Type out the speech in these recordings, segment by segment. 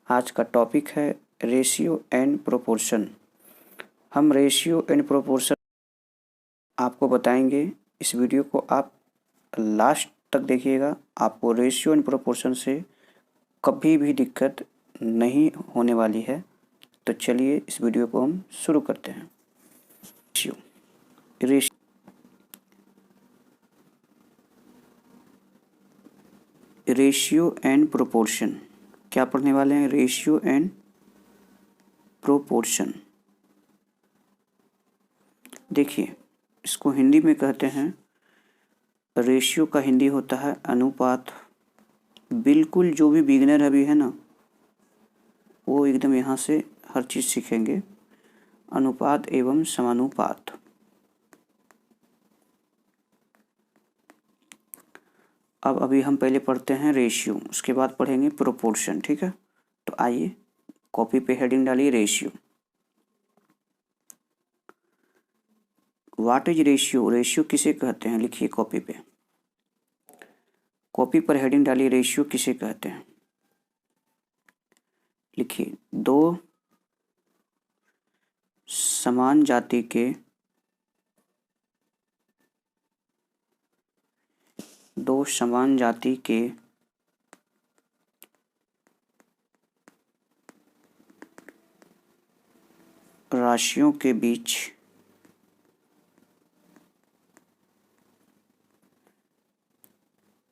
आज का टॉपिक है रेशियो एंड प्रोपोर्शन। हम रेशियो एंड प्रोपोर्शन आपको बताएंगे। इस वीडियो को आप लास्ट तक देखिएगा। आपको रेशियो एंड प्रोपोर्शन से कभी भी दिक्कत नहीं होने वाली है। तो चलिए इस वीडियो को हम शुरू करते हैं। रेशियो एंड प्रोपोर्शन क्या पढ़ने वाले हैं? Ratio and proportion. देखिए, इसको हिंदी में कहते हैं, रेशियो का हिंदी होता है अनुपात। बिल्कुल जो भी बिगिनर अभी है ना, वो एकदम यहाँ से हर चीज़ सीखेंगे। अनुपात एवं समानुपात। अब अभी हम पहले पढ़ते हैं रेशियो, उसके बाद पढ़ेंगे प्रोपोर्शन। ठीक है, तो आइए कॉपी पे हेडिंग डालिए ratio. What is ratio? Ratio किसे कहते हैं? लिखिए कॉपी पे। कॉपी पर हेडिंग डालिए रेशियो किसे कहते हैं। लिखिए, दो समान जाति के राशियों के बीच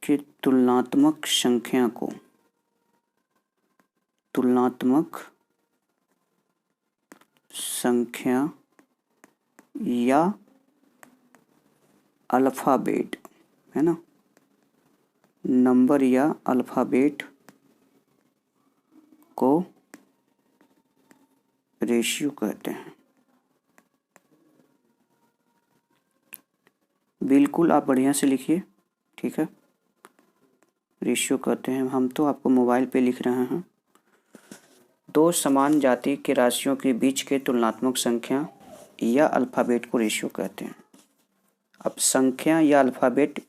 के तुलनात्मक संख्या या अल्फ़ाबेट, है ना, नंबर या अल्फ़ाबेट को रेशियो कहते हैं। बिल्कुल आप बढ़िया से लिखिए। ठीक है, रेशियो कहते हैं। हम तो आपको मोबाइल पे लिख रहे हैं। दो समान जाति के राशियों के बीच के तुलनात्मक संख्या या अल्फ़ाबेट को रेशियो कहते हैं। अब संख्या या अल्फ़ाबेट,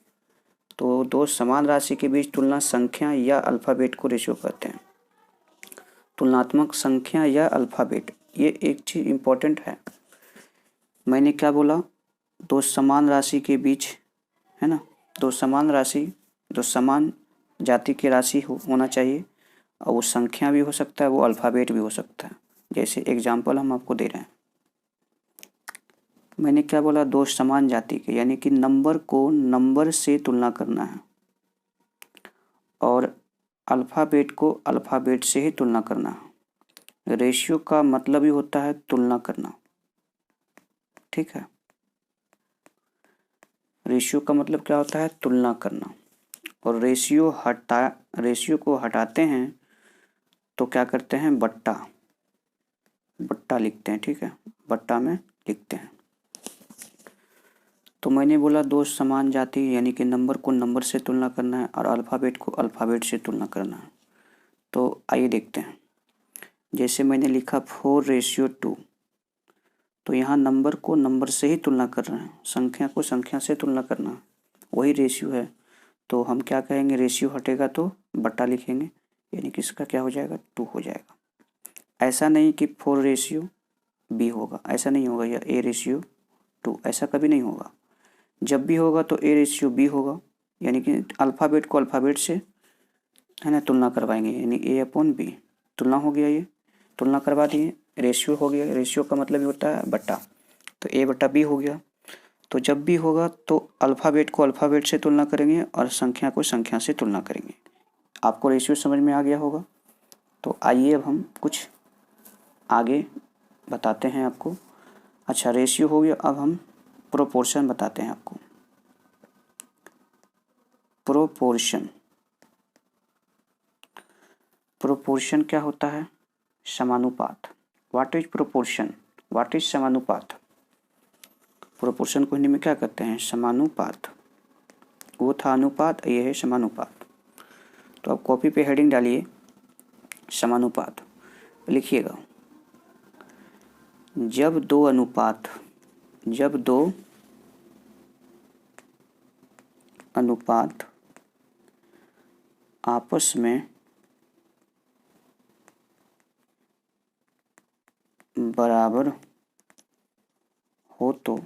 तो दो समान राशि के बीच तुलना संख्या या अल्फ़ाबेट को रेशियो कहते हैं। तुलनात्मक संख्या या अल्फ़ाबेट, ये एक चीज़ इम्पोर्टेंट है। मैंने क्या बोला? दो समान राशि के बीच, है ना, दो समान जाति की राशि होना चाहिए, और वो संख्या भी हो सकता है, वो अल्फ़ाबेट भी हो सकता है। जैसे एग्जाम्पल हम आपको दे रहे हैं। मैंने क्या बोला? दो समान जाति के, यानी कि नंबर को नंबर से तुलना करना है, और अल्फ़ाबेट को अल्फ़ाबेट से ही तुलना करना है। रेशियो का मतलब ही होता है तुलना करना। ठीक है, रेशियो का मतलब क्या होता है? तुलना करना। और रेशियो को हटाते हैं तो क्या करते हैं? बट्टा लिखते हैं। ठीक है, बट्टा में लिखते हैं। तो मैंने बोला दो समान जाति, यानी कि नंबर को नंबर से तुलना करना है और अल्फ़ाबेट को अल्फ़ाबेट से तुलना करना है। तो आइए देखते हैं। जैसे मैंने लिखा 4:2, तो यहाँ नंबर को नंबर से ही तुलना कर रहे हैं, संख्या को संख्या से तुलना करना है, वही रेशियो है। तो हम क्या कहेंगे? रेशियो हटेगा तो बट्टा लिखेंगे, यानी कि इसका क्या हो जाएगा? 2 हो जाएगा। ऐसा नहीं कि 4:B होगा, ऐसा नहीं होगा, या A:2, ऐसा कभी नहीं होगा। जब भी होगा तो A:B होगा, यानी कि अल्फ़ाबेट को अल्फ़ाबेट से, है ना, तुलना करवाएंगे, यानी A/B तुलना हो गया। ये तुलना करवा दिए, रेशियो हो गया। रेशियो का मतलब ही होता है बट्टा, तो A/B हो गया। तो जब भी होगा तो अल्फ़ाबेट को अल्फ़ाबेट से तुलना करेंगे और संख्या को संख्या से तुलना करेंगे। आपको रेशियो समझ में आ गया होगा। तो आइए अब हम कुछ आगे बताते हैं आपको। अच्छा, रेशियो हो गया, अब हम प्रोपोर्शन बताते हैं आपको। प्रोपोर्शन क्या होता है? समानुपात। What is proportion? What is समानुपात? प्रोपोर्शन को हिंदी में क्या कहते हैं? समानुपात। वो था अनुपात, ये है समानुपात। तो अब कॉपी पे हेडिंग डालिए समानुपात, लिखिएगा। जब दो अनुपात आपस में बराबर हो तो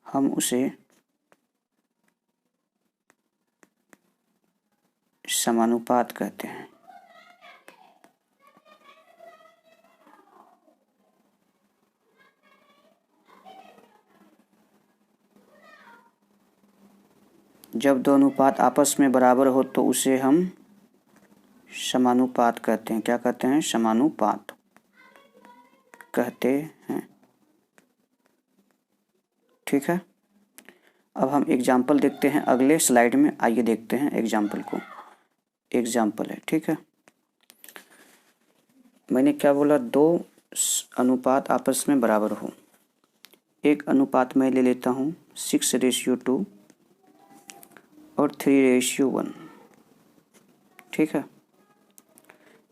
हम उसे समानुपात कहते हैं। जब दो अनुपात आपस में बराबर हो तो उसे हम समानुपात कहते हैं। क्या कहते हैं? समानुपात कहते हैं। ठीक है, अब हम एग्जाम्पल देखते हैं अगले स्लाइड में। आइए देखते हैं एग्जाम्पल को। एग्जाम्पल है, ठीक है। मैंने क्या बोला? दो अनुपात आपस में बराबर हो। एक अनुपात मैं ले लेता हूँ 6:2 और 3:1। ठीक है,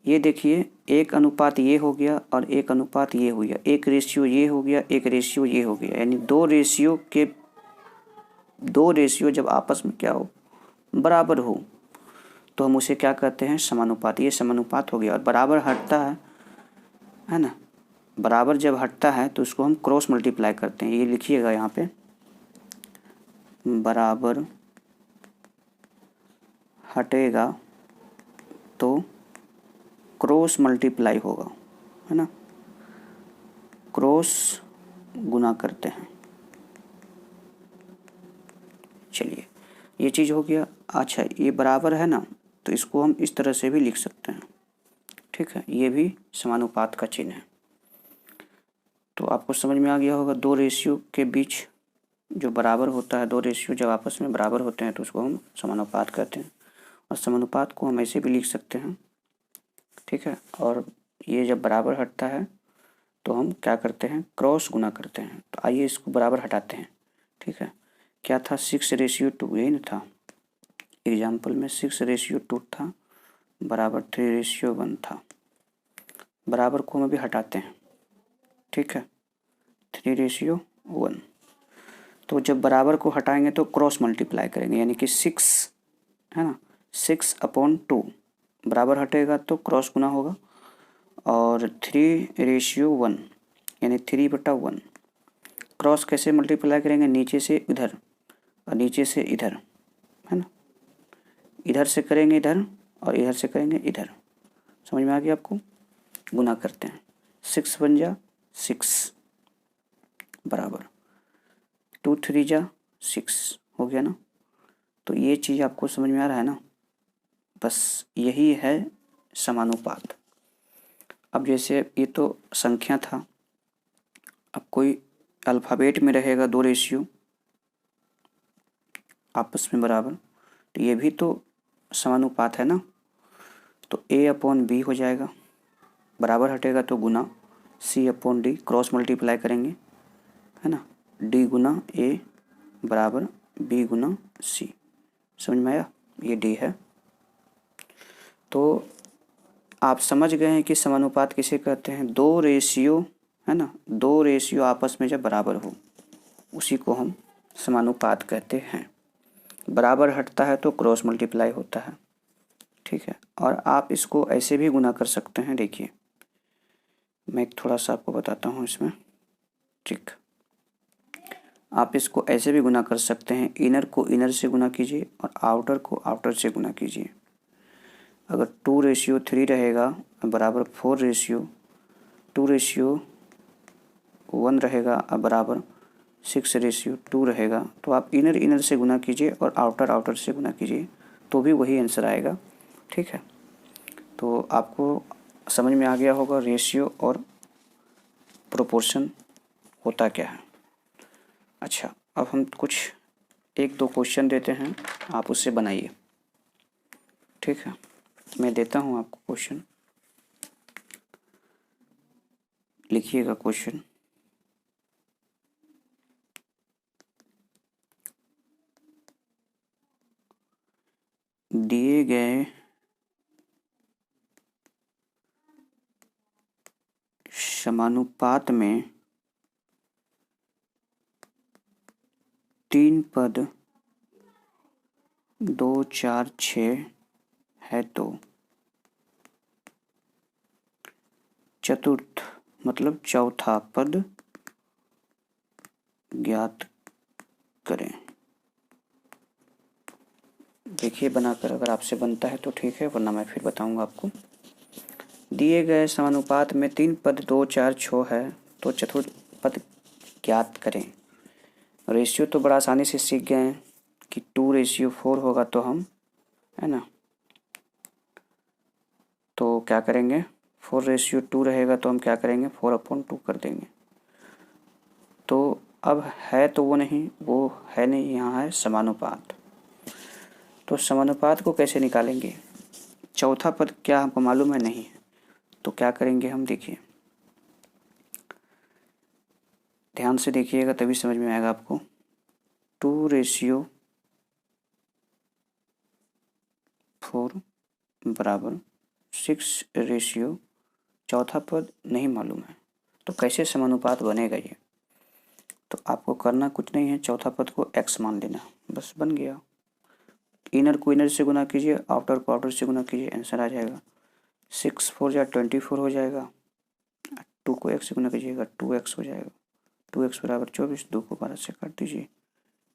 ये देखिए एक अनुपात ये हो गया और एक अनुपात ये हो गया, एक रेशियो ये हो गया, एक रेशियो ये हो गया, यानी दो रेशियो जब आपस में क्या हो? बराबर हो तो हम उसे क्या कहते हैं? समानुपात। ये समानुपात हो गया। और बराबर हटता है ना, बराबर जब हटता है तो उसको हम क्रॉस मल्टीप्लाई करते हैं। ये लिखिएगा यहाँ पे, बराबर हटेगा तो क्रॉस मल्टीप्लाई होगा, है ना, क्रॉस गुना करते हैं। चलिए ये चीज़ हो गया। अच्छा, ये बराबर है ना, तो इसको हम इस तरह से भी लिख सकते हैं। ठीक है, ये भी समानुपात का चिन्ह है। तो आपको समझ में आ गया होगा, दो रेशियो के बीच जो बराबर होता है, दो रेशियो जब आपस में बराबर होते हैं तो उसको हम समानुपात कहते हैं। और समानुपात को हम ऐसे भी लिख सकते हैं। ठीक है, और ये जब बराबर हटता है तो हम क्या करते हैं? क्रॉस गुना करते हैं। तो आइए इसको बराबर हटाते हैं। ठीक है, क्या था? 6:2, यही ना था एग्जाम्पल में। 6:2 था, बराबर 3:1 था। बराबर को हम अभी हटाते हैं। ठीक है, 3:1। तो जब बराबर को हटाएंगे तो क्रॉस मल्टीप्लाई करेंगे, यानी कि 6 है ना, 6/2 बराबर हटेगा तो क्रॉस गुना होगा। और 3:1 यानी 3/1। क्रॉस कैसे मल्टीप्लाई करेंगे? नीचे से इधर और नीचे से इधर, है ना, इधर से करेंगे इधर और इधर से करेंगे इधर। समझ में आ गया आपको? गुना करते हैं, 6 बन जा 6 बराबर 2 3 जा 6 हो गया ना। तो ये चीज़ आपको समझ में आ रहा है ना? बस यही है समानुपात। अब जैसे ये तो संख्या था, अब कोई अल्फ़ाबेट में रहेगा दो रेशियो आपस में बराबर, तो ये भी तो समानुपात है ना। तो A/B हो जाएगा, बराबर हटेगा तो गुना, C/D क्रॉस मल्टीप्लाई करेंगे, है ना, D गुना A बराबर B गुना C। समझ में आया? ये D है। तो आप समझ गए हैं कि समानुपात किसे कहते हैं? दो रेशियो, है ना, दो रेशियो आपस में जब बराबर हो उसी को हम समानुपात कहते हैं। बराबर हटता है तो क्रॉस मल्टीप्लाई होता है। ठीक है, और आप इसको ऐसे भी गुना कर सकते हैं। देखिए मैं थोड़ा सा आपको बताता हूँ इसमें ट्रिक। आप इसको ऐसे भी गुना कर सकते हैं, इनर को इनर से गुना कीजिए और आउटर को आउटर से गुना कीजिए। अगर 2:3 रहेगा बराबर 4:2:1 रहेगा अब बराबर 6:2 रहेगा, तो आप इनर इनर से गुना कीजिए और आउटर आउटर से गुना कीजिए तो भी वही आंसर आएगा। ठीक है, तो आपको समझ में आ गया होगा रेशियो और प्रोपोर्शन होता क्या है। अच्छा, अब हम कुछ 1-2 क्वेश्चन देते हैं, आप उससे बनाइए। ठीक है, मैं देता हूँ आपको क्वेश्चन, लिखिएगा क्वेश्चन। दिए गए समानुपात में 3 पद 2 4 6 है तो चतुर्थ मतलब चौथा पद ज्ञात करें। देखिए बनाकर, अगर आपसे बनता है तो ठीक है, वरना मैं फिर बताऊंगा आपको। दिए गए समानुपात में 3 पद 2 4 6 है, तो चतुर्थ पद ज्ञात करें। रेशियो तो बड़ा आसानी से सीख गए हैं कि 2:4 होगा, तो हम, है ना, तो क्या करेंगे, 4:2 रहेगा तो हम क्या करेंगे, 4/2 कर देंगे। तो अब है तो वो नहीं, वो है नहीं, यहाँ है समानुपात। तो समानुपात को कैसे निकालेंगे, चौथा पद क्या हमको मालूम है, नहीं है, तो क्या करेंगे हम, देखिए ध्यान से देखिएगा तभी समझ में आएगा आपको। 2:4 बराबर 6 चौथा पद नहीं मालूम है, तो कैसे समानुपात बनेगा ये। तो आपको करना कुछ नहीं है, चौथा पद को x मान लेना, बस बन गया। इनर को इनर से गुना कीजिए, आउटर को आउटर से गुना कीजिए, आंसर आ जाएगा। 6 4 या 24 हो जाएगा। 2 को x से गुना कीजिएगा, 2x हो जाएगा। 2x बराबर 24, 2 को 12 से काट दीजिए,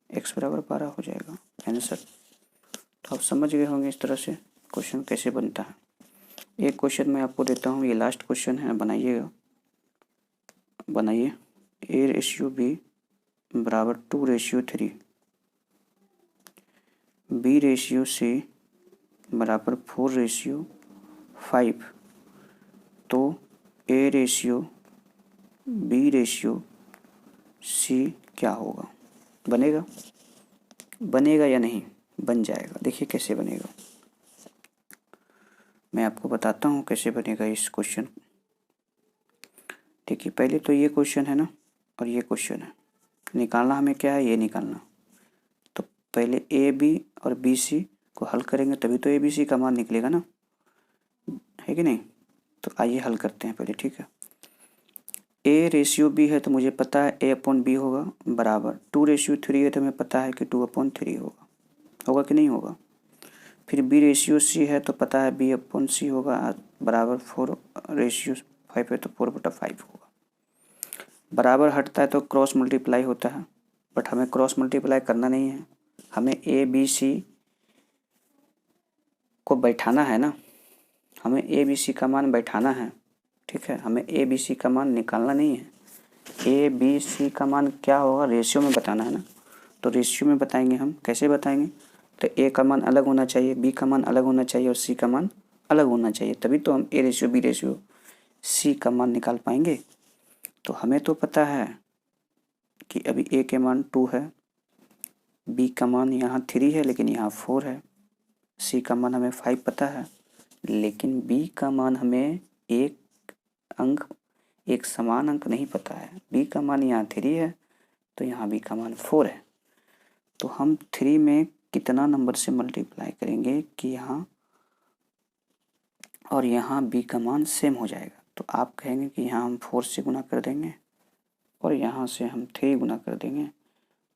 x बराबर 12 हो जाएगा आंसर। तो आप समझ गए होंगे इस तरह से क्वेश्चन कैसे बनता है। एक क्वेश्चन मैं आपको देता हूँ, ये लास्ट क्वेश्चन है, बनाइएगा, बनाइए। A/B बराबर 2:3, B/C बराबर 4:5, तो A/B/C क्या होगा, बनेगा, बनेगा या नहीं, बन जाएगा। देखिए कैसे बनेगा, मैं आपको बताता हूँ कैसे बनेगा इस क्वेश्चन। देखिए पहले तो ये क्वेश्चन है ना, और ये क्वेश्चन है, निकालना हमें क्या है, ये निकालना। तो पहले AB और BC को हल करेंगे तभी तो ABC का मान निकलेगा ना, है कि नहीं। तो आइए हल करते हैं पहले, ठीक है। A/B है तो मुझे पता है A/B होगा, बराबर 2:3 है तो हमें पता है कि 2/3 होगा, होगा कि नहीं होगा। फिर B/C है तो पता है B/C होगा, बराबर 4:5 है तो 4/5 होगा। बराबर हटता है तो क्रॉस मल्टीप्लाई होता है, बट हमें क्रॉस मल्टीप्लाई करना नहीं है, हमें ABC को बैठाना है ना, हमें ABC का मान बैठाना है, ठीक है। हमें ABC का मान निकालना नहीं है। ABC का मान क्या होगा, रेशियो में बताना है ना, तो रेशियो में बताएंगे हम। कैसे बताएंगे, तो A का मान अलग होना चाहिए, B का मान अलग होना चाहिए और C का मान अलग होना चाहिए, तभी तो हम A/B/C का मान निकाल पाएंगे। तो हमें तो पता है कि अभी A के मान 2 है, B का मान यहाँ 3 है लेकिन यहाँ 4 है, C का मान हमें 5 पता है, लेकिन B का मान हमें एक समान अंक नहीं पता है। B का मान यहाँ 3 है तो यहाँ B का मान 4 है, तो हम 3 में कितना नंबर से मल्टीप्लाई करेंगे कि यहाँ और यहाँ B का मान सेम हो जाएगा। तो आप कहेंगे कि यहाँ हम 4 से गुना कर देंगे और यहाँ से हम 3 गुना कर देंगे,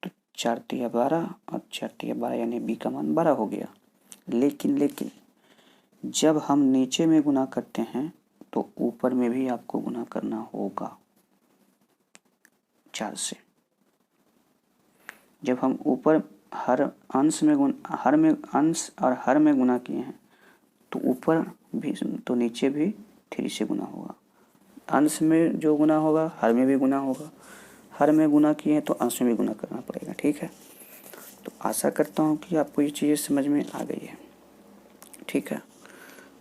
तो 4 तिया 12 और 4 तिया 12 यानी B का मान 12 हो गया। लेकिन जब हम नीचे में गुना करते हैं तो ऊपर में भी आपको गुना करना होगा 4 से। जब हम ऊपर हर अंश में अंश और हर में गुना किए हैं तो ऊपर भी तो नीचे भी 3 से गुना होगा। अंश में जो गुना होगा हर में भी गुना होगा, हर में गुना किए हैं तो अंश में भी गुना करना पड़ेगा, ठीक है। तो आशा करता हूँ कि आपको ये चीज़ें समझ में आ गई है, ठीक है।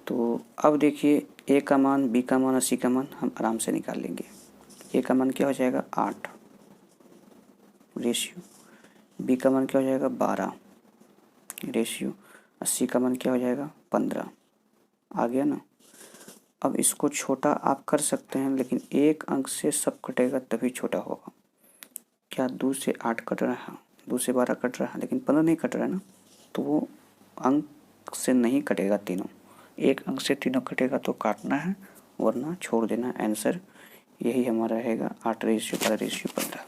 तो अब देखिए A का मान, B का मान और C का मान हम आराम से निकाल लेंगे। A का मान क्या हो जाएगा 8 रेशियो, B का मान क्या हो जाएगा 12 रेशियो और C का मान क्या हो जाएगा 15। आ गया ना। अब इसको छोटा आप कर सकते हैं, लेकिन एक अंक से सब कटेगा तभी छोटा होगा। क्या 2 से 8 कट रहा है, 2 से 12 कट रहा है, लेकिन 15 नहीं कट रहा है ना, तो वो अंक से नहीं कटेगा तीनों, एक अंक से तीनों कटेगा तो काटना है वरना छोड़ देना। आंसर यही हमारा रहेगा 8:12:15।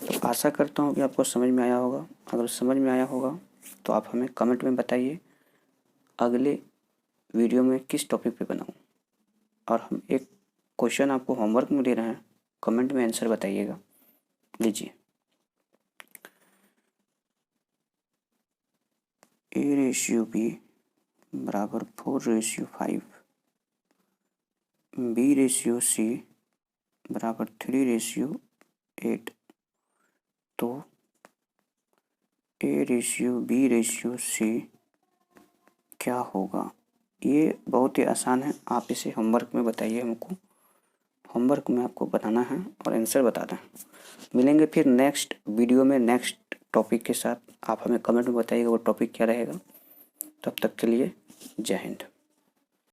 तो आशा करता हूँ कि आपको समझ में आया होगा। अगर समझ में आया होगा तो आप हमें कमेंट में बताइए अगले वीडियो में किस टॉपिक पे बनाऊँ, और हम एक क्वेश्चन आपको होमवर्क में दे रहे हैं, कमेंट में आंसर बताइएगा। लीजिए, A/B बराबर 4/5, B/C बराबर 3/8। तो A/B/C क्या होगा? ये बहुत ही आसान है, आप इसे होमवर्क में बताइए हमको। होमवर्क में आपको बताना है और आंसर बताना है। मिलेंगे फिर नेक्स्ट वीडियो में नेक्स्ट टॉपिक के साथ। आप हमें कमेंट में बताइएगा वो टॉपिक क्या रहेगा। तब तक के लिए जय हिंद।